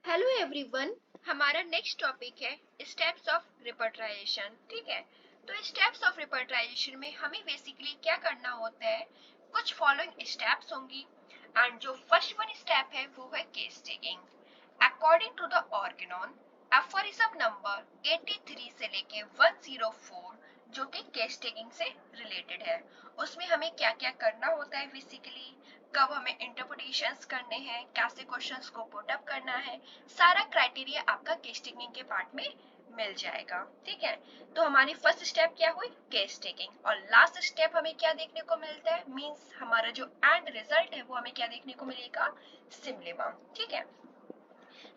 Hello everyone, हमारा next topic है steps of रिपर्टराइजेशन। ठीक है, तो स्टेप्स ऑफ रिपर्टराइजेशन में हमें बेसिकली क्या करना होता है, कुछ फॉलोइंग स्टेप्स होंगी। एंड जो फर्स्ट वन स्टेप है वो है case taking. According to the Organon aphorism number 83 से लेके 104 जो कि केस टेकिंग से रिलेटेड है, उसमें हमें क्या क्या करना होता है बेसिकली, कब हमें इंटरप्रिटेशंस करने हैं, कैसे क्वेश्चंस को पुट अप करना है, सारा क्राइटेरिया आपका केस टेकिंग के पार्ट में मिल जाएगा। ठीक है, तो हमारी फर्स्ट स्टेप क्या हुई, केस टेकिंग। और लास्ट स्टेप हमें क्या देखने को मिलता है, मींस हमारा जो एंड रिजल्ट है वो हमें क्या देखने को मिलेगा, सिम्लिबम। ठीक है,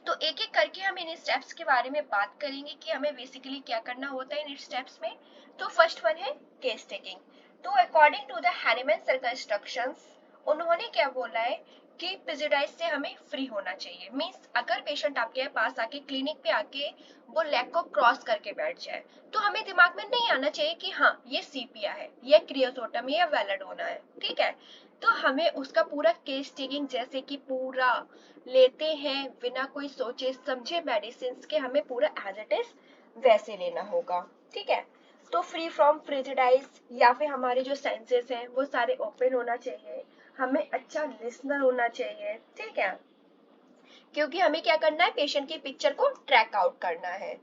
तो एक एक करके हम इन स्टेप्स के बारे में बात करेंगे कि हमें बेसिकली क्या करना होता है इन स्टेप्स में। तो फर्स्ट वन है केस टेकिंग। तो अकॉर्डिंग टू द हैरीमैन सर का इंस्ट्रक्शंस, उन्होंने क्या बोला है कि प्रेजुडाइज से हमें फ्री होना चाहिए। मींस अगर पेशेंट आपके पास आके क्लिनिक पे आके वो लेग को क्रॉस करके बैठ जाए तो हमें दिमाग में नहीं आना चाहिए कि हाँ ये सीपिया है, ये क्रियोसोटम है या वेलाडोना है। ठीक है, तो हमें उसका पूरा केस टेकिंग जैसे कि पूरा लेते हैं बिना कोई सोचे समझे मेडिसिन के, हमें पूरा एज इट इज वैसे लेना होगा। ठीक है, तो फ्री फ्रॉम प्रेजुडाइज या फिर हमारे जो सेंसेस हैं वो सारे ओपन होना चाहिए, हमें अच्छा लिसनर होना चाहिए। ठीक है, क्योंकि हमें क्या करना है, पेशेंट की पिक्चर को ट्रैक आउट करना है।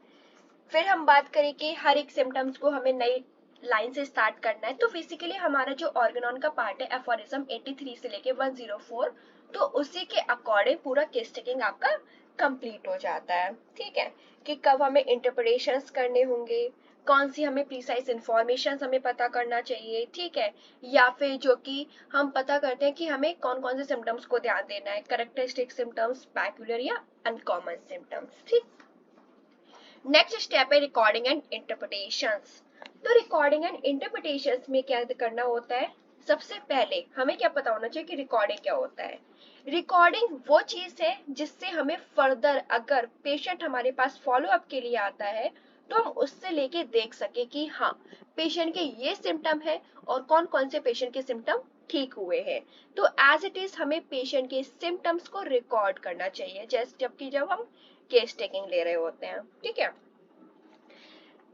फिर हम बात करें कि हर एक सिम्टम्स को हमें नई लाइन से स्टार्ट करना है। तो बेसिकली हमारा जो ऑर्गेनॉन का पार्ट है एफोरिज्म 83 से लेके 104, तो उसी के अकॉर्डिंग पूरा केस टेकिंग आपका कंप्लीट हो जाता है। ठीक है, कि कब हमें इंटरप्रिटेशंस करने होंगे, कौन सी हमें प्रिसाइज इंफॉर्मेशन हमें पता करना चाहिए। ठीक है, या फिर जो कि हम पता करते हैं कि हमें कौन कौन से सिम्टम्स को ध्यान देना है, कैरेक्टरिस्टिक सिम्टम्स, पैक्यूलर या अनकॉमन सिम्टम्स। ठीक, नेक्स्ट स्टेप है रिकॉर्डिंग एंड इंटरप्रिटेशंस। तो रिकॉर्डिंग एंड इंटरप्रिटेशंस में क्या करना होता है, सबसे पहले हमें क्या पता होना चाहिए कि रिकॉर्डिंग क्या होता है। रिकॉर्डिंग वो चीज है जिससे हमें फर्दर अगर पेशेंट हमारे पास फॉलो अप के लिए आता है तो हम उससे लेके देख सके कि हाँ पेशेंट के ये सिम्टम है और कौन कौन से पेशेंट के सिम्टम ठीक हुए हैं। तो एज इट इज हमें पेशेंट के सिम्टम्स को रिकॉर्ड करना चाहिए, जैसे जबकि जब हम केस टेकिंग ले रहे होते हैं। ठीक है,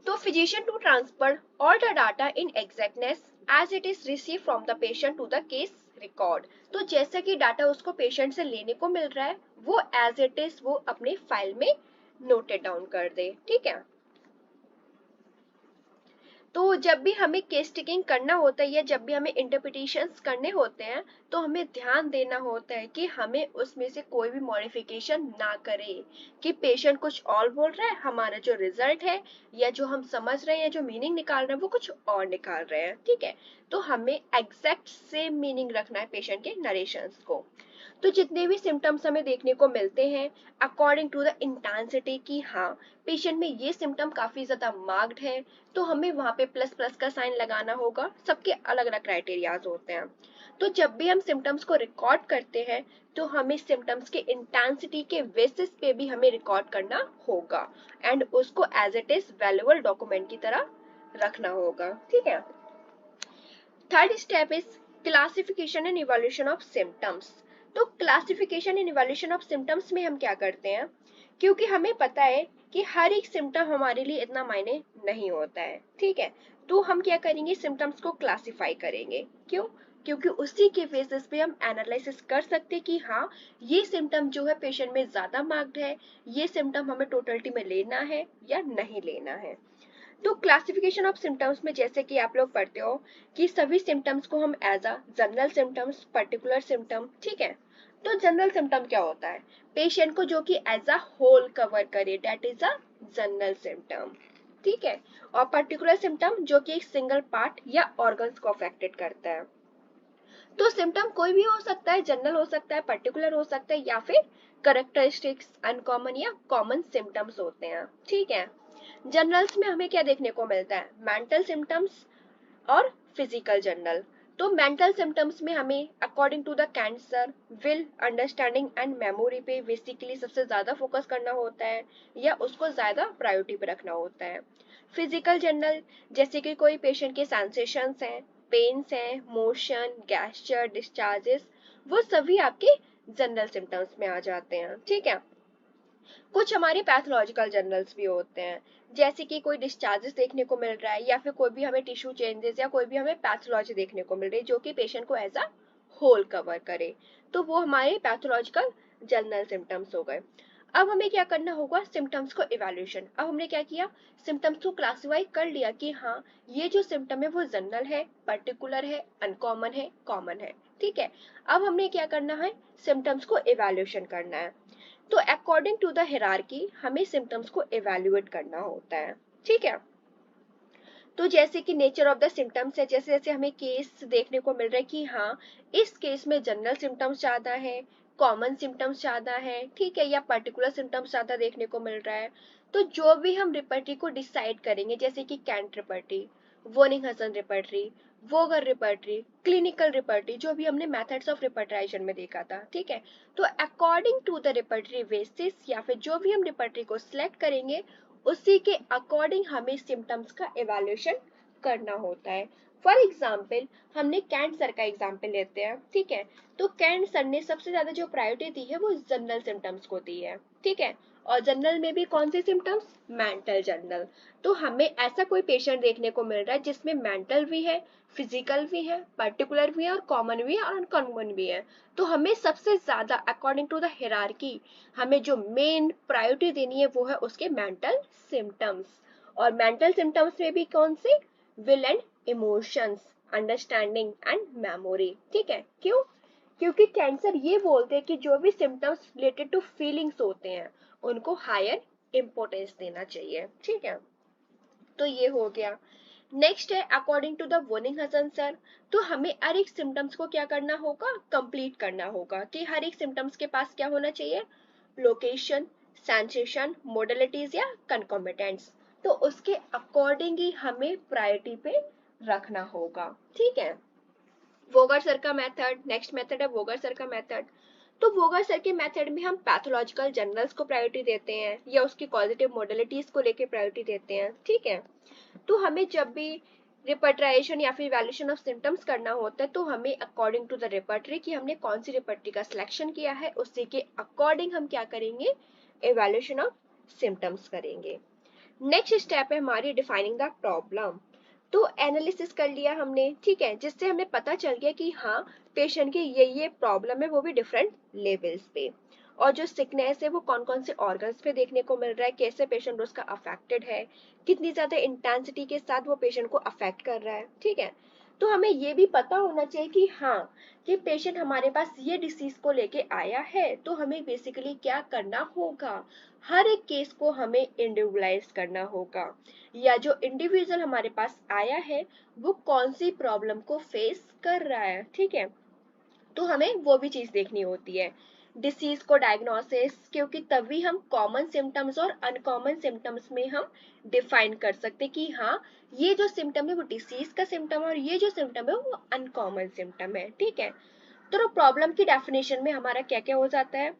तो physician to transfer all the data in exactness as it is received from the patient to the case record। तो जैसा कि डाटा उसको पेशेंट से लेने को मिल रहा है वो एज इट इज वो अपने फाइल में नोटेड डाउन कर दे। ठीक है, तो जब भी हमें केस टेकिंग करना होता है या जब भी हमें इंटरप्रिटेशंस करने होते हैं तो हमें ध्यान देना होता है कि हमें उसमें से कोई भी मॉडिफिकेशन ना करें कि पेशेंट कुछ और बोल रहा है, हमारा जो रिजल्ट है या जो हम समझ रहे हैं, जो मीनिंग निकाल रहे हैं वो कुछ और निकाल रहे हैं। ठीक है, तो हमें एग्जैक्ट सेम मीनिंग रखना है पेशेंट के नरेशंस को। तो जितने भी सिम्टम्स हमें देखने को मिलते हैं अकॉर्डिंग टू द इंटेंसिटी की हाँ पेशेंट में ये सिम्टम काफी ज्यादा मार्क्ड है, तो हमें वहां पे प्लस प्लस का साइन लगाना होगा। सबके अलग अलग क्राइटेरियाज होते हैं। तो जब भी हम सिम्टम्स को रिकॉर्ड करते हैं तो हमें सिम्टम्स के इंटेंसिटी के बेसिस पे भी हमें रिकॉर्ड करना होगा एंड उसको as it is valuable document की तरह रखना होगा। ठीक है, third step is classification and evaluation of symptoms. तो classification and evaluation of symptoms में हम क्या करते हैं, क्योंकि हमें पता है कि हर एक सिम्टम हमारे लिए इतना मायने नहीं होता है। ठीक है, तो हम क्या करेंगे, सिम्टम्स को क्लासिफाई करेंगे। क्यों, क्योंकि उसी के बेसिस पे हम एनालिसिस कर सकते कि हाँ ये सिम्टम जो है पेशेंट में ज्यादा मार्क्ड है, ये सिम्टम हमें टोटलिटी में लेना है या नहीं लेना है। तो क्लासिफिकेशन ऑफ सिम्टम्स में जैसे कि आप लोग पढ़ते हो कि सभी सिम्टम्स को हम as a general symptoms, particular symptom. ठीक है, तो जनरल सिम्टम क्या होता है, पेशेंट को जो कि एज अ होल कवर करे, that is a general symptom. ठीक है, और पर्टिकुलर सिम्टम जो कि एक सिंगल पार्ट या ऑर्गन्स को अफेक्टेड करता है। तो सिम्टम कोई भी हो सकता है, जनरल हो सकता है, पर्टिकुलर हो सकता है या फिर कैरेक्टरिस्टिक्स, अनकॉमन या कॉमन सिम्टम्स होते हैं। ठीक है, जनरल्स में हमें क्या देखने को मिलता है, मेंटल सिम्टम्स और फिजिकल जनरल। तो मेंटल सिम्टम्स में हमें according to the cancer will, understanding and memory पे बेसिकली सबसे ज्यादा फोकस करना होता है या उसको ज्यादा प्रायोरिटी पे रखना होता है। फिजिकल जनरल जैसे कि कोई पेशेंट के सेंसेशंस हैं, पेन्स हैं, मोशन, गैस्चर, डिस्चार्जेस, वो सभी आपके जनरल सिम्टम्स में आ जाते हैं। ठीक है, कुछ हमारे पैथोलॉजिकल जर्नल्स भी होते हैं, जैसे कि कोई डिस्चार्जेस देखने को मिल रहा है या फिर कोई भी हमें टिश्यू चेंजेस या कोई भी हमें पैथोलॉजी देखने को मिल रही है जो कि पेशेंट को एज अ होल कवर करे, तो वो हमारे पैथोलॉजिकल जर्नल सिम्टम्स हो गए। अब हमें क्या करना होगा, सिम्टम्स को इवैल्यूएशन। अब हमने क्या किया, सिम्टम्स को क्लासिफाई कर लिया कि हाँ ये जो सिम्टम है वो जनरल है, पर्टिकुलर है, अनकॉमन है, कॉमन है, ठीक है। अब हमने क्या करना है, सिम्टम्स को इवैल्यूएशन करना है। तो अकॉर्डिंग टू द हिरार्की हमें सिम्टम्स को इवैल्यूएट करना होता है, ठीक है। तो जैसे कि नेचर ऑफ द सिम्टम्स है, जैसे जैसे हमें केस देखने को मिल रहा है कि हाँ इस केस में जनरल सिम्टम्स ज्यादा है, कॉमन सिम्टम्स ज्यादा है, ठीक है, या पर्टिकुलर सिम्टम्स ज्यादा देखने को मिल रहा है, तो जो भी हम रिपर्टरी को डिसाइड करेंगे, जैसे कि कैंट रिपर्टरी, वोनिंग-हसन रिपर्टरी, वोगर रिपर्टरी, क्लिनिकल रिपर्टरी, जो भी हमने मेथड्स ऑफ रिपर्टराइजेशन में देखा था, ठीक है। तो according to the repertory basis या फिर जो भी हम रिपर्टरी को सिलेक्ट करेंगे उसी के अकॉर्डिंग हमें सिम्टम्स का इवैल्यूएशन करना होता है। फॉर एग्जाम्पल हमने कैंट सर का एग्जाम्पल लेते हैं, ठीक है। तो कैंट सर ने सबसे ज्यादा जो प्रायोरिटी दी है वो जनरल सिम्टम्स को दी है, ठीक है। और जनरल में भी कौन से सिम्टम्स, मेंटल जनरल। तो हमें ऐसा कोई पेशेंट देखने को मिल रहा है जिसमें मेंटल भी है, फिजिकल भी है, पर्टिकुलर भी है और कॉमन भी है और अनकॉमन भी है। तो हमें सबसे ज्यादा अकॉर्डिंग टू द हिरार्की हमें जो मेन प्रायोरिटी देनी है वो है उसके मेंटल सिम्टम्स। और मेंटल सिम्टम्स में भी कौन से, will and emotions, understanding and memory, ठीक है। क्यों, क्योंकि कैंसर ये बोलते हैं कि जो भी सिम्टम्स रिलेटेड टू फीलिंग्स होते हैं उनको हायर इम्पोर्टेंस देना चाहिए, ठीक है। तो ये हो गया। नेक्स्ट है अकॉर्डिंग टू द वोनिंग-हसन सर, तो हमें हर एक सिम्टम्स को क्या करना होगा, कंप्लीट करना होगा कि हर एक सिम्टम्स के पास क्या होना चाहिए, लोकेशन, सेंसेशन, मोडलिटीज या कंकोमिटेंट्स। तो उसके अकॉर्डिंग ही हमें प्रायोरिटी पे रखना होगा, ठीक है। वोगर सर का मेथड, नेक्स्ट मेथड है वोगर सर का मेथड। तो वोगर सर के मेथड में हम पैथोलॉजिकल जर्नल्स को प्रायोरिटी देते हैं या उसकी पॉजिटिव मोडलिटीज को लेके प्रायोरिटी देते हैं, ठीक है। तो हमें जब भी रिपर्टराइजेशन या फिर इवैल्यूएशन ऑफ सिम्टम्स करना होता है तो हमें अकॉर्डिंग टू द रिपर्टरी कि हमने कौन सी रिपर्टरी का सिलेक्शन किया है उसी के अकॉर्डिंग हम क्या करेंगे, इवैल्यूएशन ऑफ सिम्टम्स करेंगे। नेक्स्ट स्टेप है हमारी डिफाइनिंग द प्रॉब्लम। तो एनालिसिस कर लिया हमने, ठीक है, जिससे हमें पता चल गया कि हाँ पेशेंट की ये प्रॉब्लम है, वो भी डिफरेंट लेवल्स पे। और जो सिकनेस है वो कौन कौन से ऑर्गन्स पे देखने को मिल रहा है, कैसे पेशेंट उसका अफेक्टेड है, कितनी ज्यादा इंटेंसिटी के साथ वो पेशेंट को अफेक्ट कर रहा है, ठीक है। तो हमें ये भी पता होना चाहिए कि हाँ कि पेशेंट हमारे पास ये डिसीज को लेके आया है, तो हमें बेसिकली क्या करना होगा, हर एक केस को हमें इंडिविजुअलाइज करना होगा, या जो इंडिविजुअल हमारे पास आया है वो कौन सी प्रॉब्लम को फेस कर रहा है, ठीक है। तो हमें वो भी चीज देखनी होती है, डिसीज को डायग्नोसिस, क्योंकि तभी हम कॉमन सिम्टम्स और अनकॉमन सिम्टम्स में हम डिफाइन कर सकते कि हाँ ये जो सिम्टम है वो डिसीज का सिम्टम है और ये जो सिम्टम है वो अनकॉमन सिम्टम है, ठीक है। तो प्रॉब्लम की डेफिनेशन में हमारा क्या क्या हो जाता है,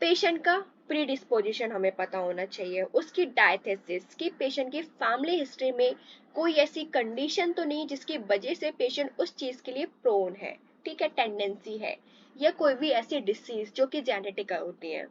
पेशेंट का प्री डिस्पोजिशन हमें पता होना चाहिए, उसकी डायथेसिस की पेशेंट की फैमिली हिस्ट्री में कोई ऐसी कंडीशन तो नहीं जिसकी वजह से पेशेंट उस चीज के लिए प्रोन है, ठीक है, टेंडेंसी है, या कोई भी ऐसी डिसीज जो कि जेनेटिक होती है।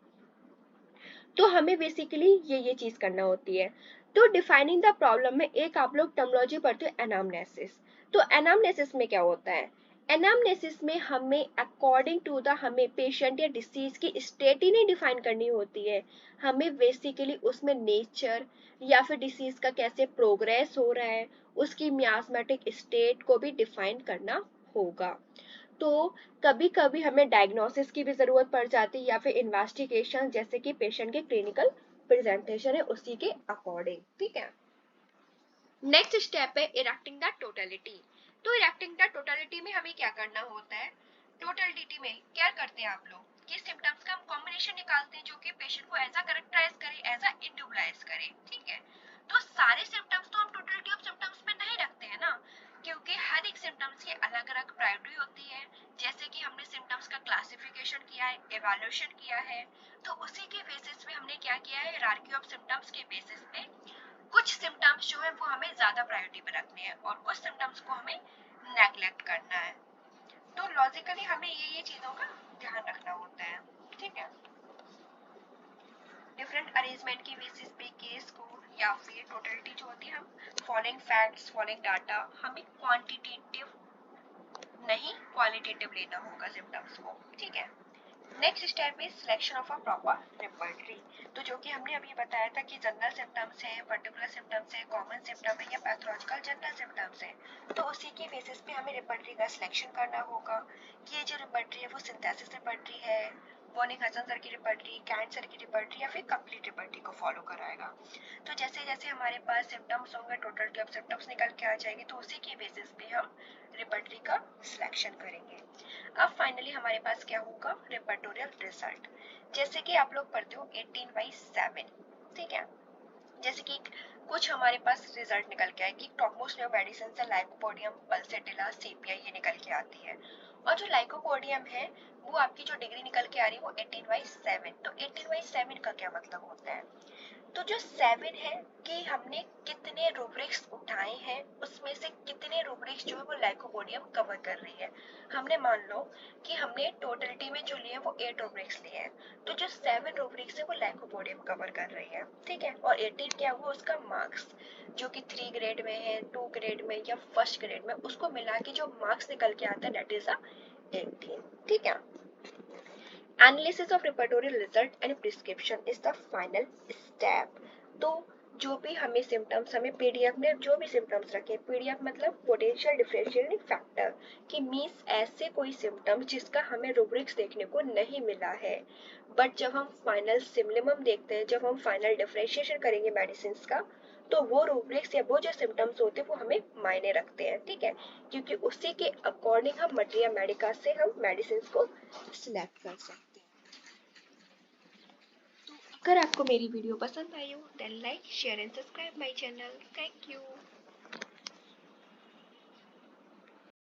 तो हमें बेसिकली ये चीज करना होती है। तो डिफाइनिंग द प्रॉब्लम में एक आप लोग टर्मोलॉजी पढ़ते हो एनामनेसिस। तो एनामनेसिस में क्या होता है, एनामनेसिस में हमें अकॉर्डिंग टू द हमें पेशेंट या डिसीज की स्टेट ही नहीं डिफाइन करनी होती है, हमें बेसिकली उसमें नेचर या फिर डिसीज का कैसे प्रोग्रेस हो रहा है उसकी मियास्मेटिक स्टेट को भी डिफाइन करना होगा। तो कभी कभी हमें डायग्नोसिस की भी जरूरत पड़ जाती है या फिर इन्वेस्टिगेशन, जैसे कि पेशेंट के क्लिनिकल प्रेजेंटेशन है उसी के अकॉर्डिंग, ठीक है। नेक्स्ट स्टेप है इरेक्टिंग द टोटलिटी। तो इरेक्टिंग द टोटलिटी में हमें क्या करना होता है, टोटलिटी में क्या करते हैं आप लोग कि सिम्टम्स का हम कॉम्बिनेशन निकालते हैं जो कि पेशेंट को ऐसा कैरेक्टराइज करे, ऐसा इंडिविजुअलाइज करे, ठीक है। तो सारे सिम्टम्स तो हम टोटलिटी ऑफ सिम्टम्स में नहीं रखते हैं ना, क्योंकि हर एक सिम्टम्स की अलग अलग प्रायोरिटी होती है। जैसे कि हमने सिम्टम्स का क्लासिफिकेशन किया है, इवैल्यूएशन किया है, तो उसी के बेसिस पे हमने क्या किया है, हायरार्की ऑफ सिम्टम्स के बेसिस पे कुछ सिम्टम्स जो है वो हमें ज्यादा प्रायोरिटी पे रखने हैं और कुछ सिम्टम्स को हमें नेग्लेक्ट करना है। तो लॉजिकली हमें ये चीजों का ध्यान रखना होता है, ठीक है। डिफरेंट अरेंजमेंट की बेसिस पे केस को या फिर टोटलिटी जो होती है, हम फॉलोइंग फैक्ट्स, फॉलोइंग डाटा, हमें क्वांटिटेटिव नहीं क्वालिटेटिव लेना होगा सिम्टम्स को, ठीक है। Next step is selection of a proper repertory. तो जो कि हमने अभी बताया था कि जनरल सिम्टम्स है, पर्टिकुलर सिम्टम्स है, कॉमन सिम्टम है या पैथोलॉजिकल जनरल सिम्टम्स है, तो उसी के बेसिस पे हमें रिपर्टरी का सिलेक्शन करना होगा कि ये जो रिपर्टरी है वो सिंथेसिस रिपर्टरी है, वॉनिंग-हसन सर की रिपर्टरी, कैंट सर की रिपर्टरी या फिर कंप्लीट रिपर्टरी को फॉलो कराएगा। तो जैसे जैसे हमारे पास सिम्टम्स होंगे, टोटलिटी ऑफ सिम्टम्स निकल के आ जाएगी, तो उसी के बेसिस पे हम रिपर्टरी का सिलेक्शन करेंगे। अब फाइनली हमारे पास क्या होगा, रिपर्टोरियल रिजल्ट। जैसे कि आप लोग पढ़ते हो 18/7, ठीक है। जैसे कि कुछ हमारे पास रिजल्ट निकल के आए कि टॉपमोस्ट न्यू मेडिसिन से लाइकोपोडियम, पल्सेटिला, सीपीआई ये निकल के आती है। और जो लाइकोपोडियम है वो आपकी जो डिग्री निकल के आ रही है वो 18/7। तो 18/7 का क्या मतलब होता है, तो जो 7 है कि हमने कितने रूब्रिक्स उठाए हैं, उसमें से कितने रूब्रिक्स जो है वो लाइकोपोडियम कवर कर रही है। हमने मान लो कि हमने टोटलिटी में जो लिए वो 8 रूब्रिक्स लिए हैं, तो जो 7 रूब्रिक्स है वो लाइकोपोडियम कवर कर रही है, ठीक है। और 18 क्या हुआ, उसका मार्क्स जो कि 3 ग्रेड में है, 2 ग्रेड में या फर्स्ट ग्रेड में, उसको मिला के जो मार्क्स निकल के आता है दैट इज 18, ठीक है। Analysis of repertorial result and prescription is the final step. तो जो भी हमें सिम्टम्स, हमें पीडीएफ में जो भी सिम्टम्स रखे, पीडीएफ मतलब पोटेंशियल डिफरेंशिएटिंग फैक्टर, कि मीन्स ऐसे कोई सिम्टम्स जिसका हमें रूब्रिक्स देखने को नहीं मिला है, बट जब हम फाइनल सिम्पटम देखते हैं, जब हम फाइनल डिफरेंशिएशन करेंगे मेडिसिन का, तो वो रूब्रिक्स या वो जो सिम्टम्स होते हैं वो हमें मायने रखते हैं, ठीक है, क्योंकि उसी के अकॉर्डिंग हम मटेरिया मेडिका से हम मेडिसिन को सिलेक्ट कर सकते हैं। अगर आपको मेरी वीडियो पसंद आई हो then like, share and subscribe my channel. Thank you.